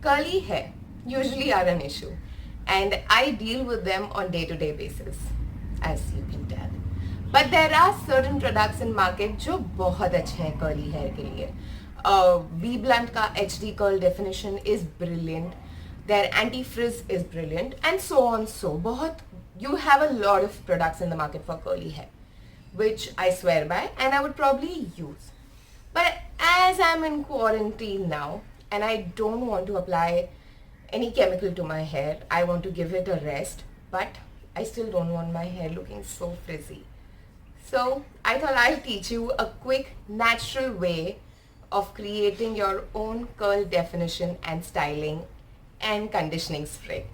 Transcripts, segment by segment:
Curly hair usually are an issue, and I deal with them on day-to-day basis, as you can tell. But there are certain products in market जो बहुत अच्छे हैं curly hair के लिए. V Blunt का HD curl definition is brilliant. Their anti-frizz is brilliant, and so on. So बहुत you have a lot of products in the market for curly hair, which I swear by, and I would probably use. But as I'm in quarantine now and I don't want to apply any chemical to my hair, I want to give it a rest, but I still don't want my hair looking so frizzy. So I thought I'll teach you a quick natural way of creating your own curl definition and styling and conditioning spray.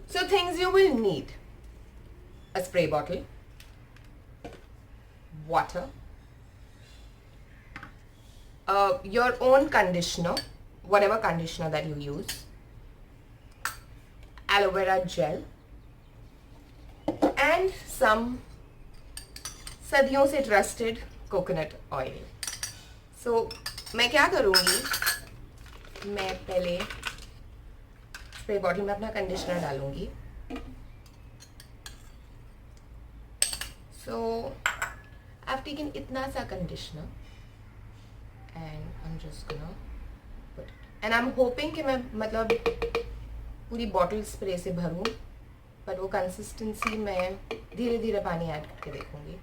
So things you will need: a spray bottle, water, your own conditioner, whatever conditioner that you use, aloe vera gel, and some सदियों से trusted coconut oil. So मैं क्या करूँगी, मैं पहले spray bottle में अपना conditioner डालूंगी. So I've taken इतना सा conditioner and I'm just gonna put it. And I'm hoping कि मैं मतलब पूरी बॉटल स्प्रे से भरूं, but वो कंसिस्टेंसी मैं धीरे धीरे पानी ऐड करके देखूंगी.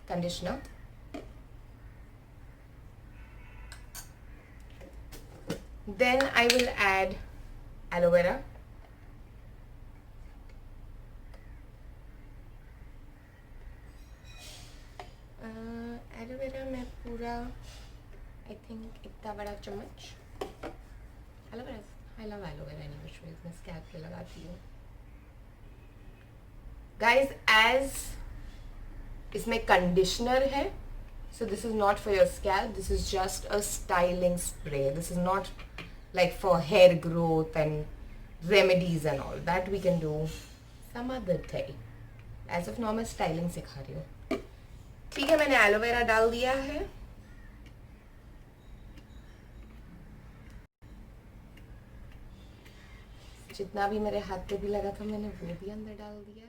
Conditioner, then I will add aloe vera, aloe vera मैं पूरा I think इतना बड़ा चम्मच aloe vera. I love aloe vera anyway, मैं स्कैल्प पे लगाती हूँ. Guys, as इसमें कंडीशनर है, so this is not for your scalp, this is just a styling spray. This is not like for hair growth and remedies and all that. We can do some other day. As of now मैं styling सिखा रही हूँ. ठीक है, मैंने aloe vera डाल दिया है. जितना भी मेरे हाथ पे भी लगा था मैंने वो भी अंदर डाल दिया.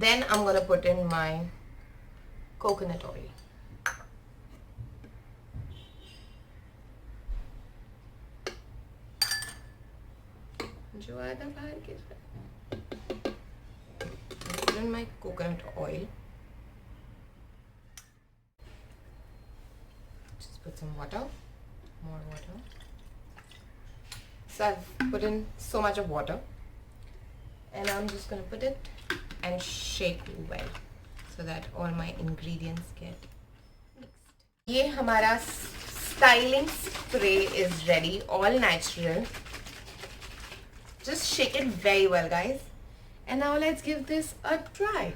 Then I'm gonna put in my coconut oil. जो आधा बाहर गिर रहा है. Put in my coconut oil. Just put some water, more water. So I've put in so much of water, and I'm just gonna put it and shake well so that all my ingredients get mixed. ये हमारा styling spray is ready, all natural. Just shake it very well, guys. And now let's give this a try.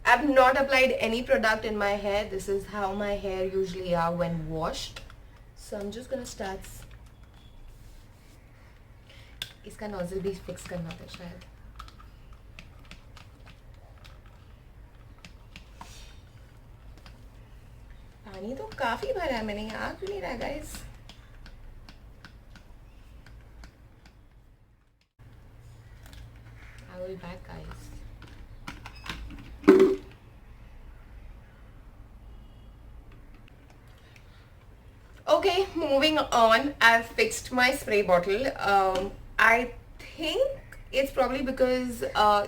I've not applied any product in my hair. This is how my hair usually are when washed. So I'm just gonna start. इसका nozzle भी fix करना था शायद. पानी तो काफी भरा है मैंने, यहाँ क्यों नहीं रहा guys. I will be back, guys. Okay, moving on. I've fixed my spray bottle. I think it's probably because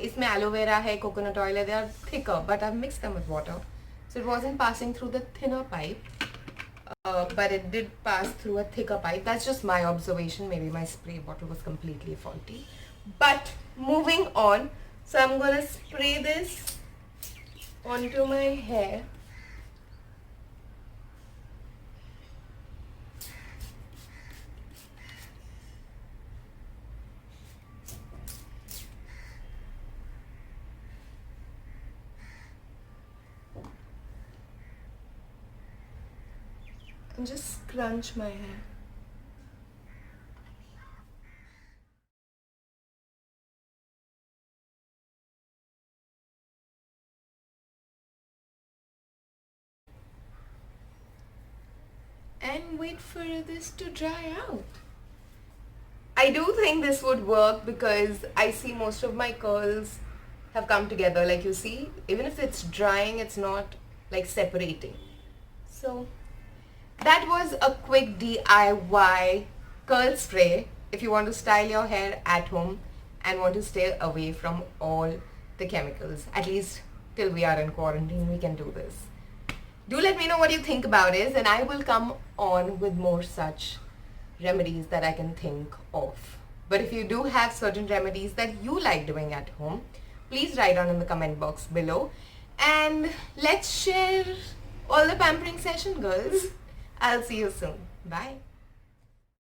इसमें aloe vera है, coconut oil है, they are thicker, but I've mixed them with water, so it wasn't passing through the thinner pipe, but it did pass through a thicker pipe. That's just my observation. Maybe my spray bottle was completely faulty. But moving on, so I'm gonna spray this onto my hair. And just scrunch my hair. and wait for this to dry out. I do think this would work because I see most of my curls have come together. Like you see, even if it's drying, it's not like separating. So that was a quick DIY curl spray if you want to style your hair at home and want to stay away from all the chemicals. At least till we are in quarantine, we can do this. Do let me know what you think about it, and I will come on with more such remedies that I can think of. But if you do have certain remedies that you like doing at home, please write down in the comment box below, and let's share all the pampering session, girls. I'll see you soon. Bye.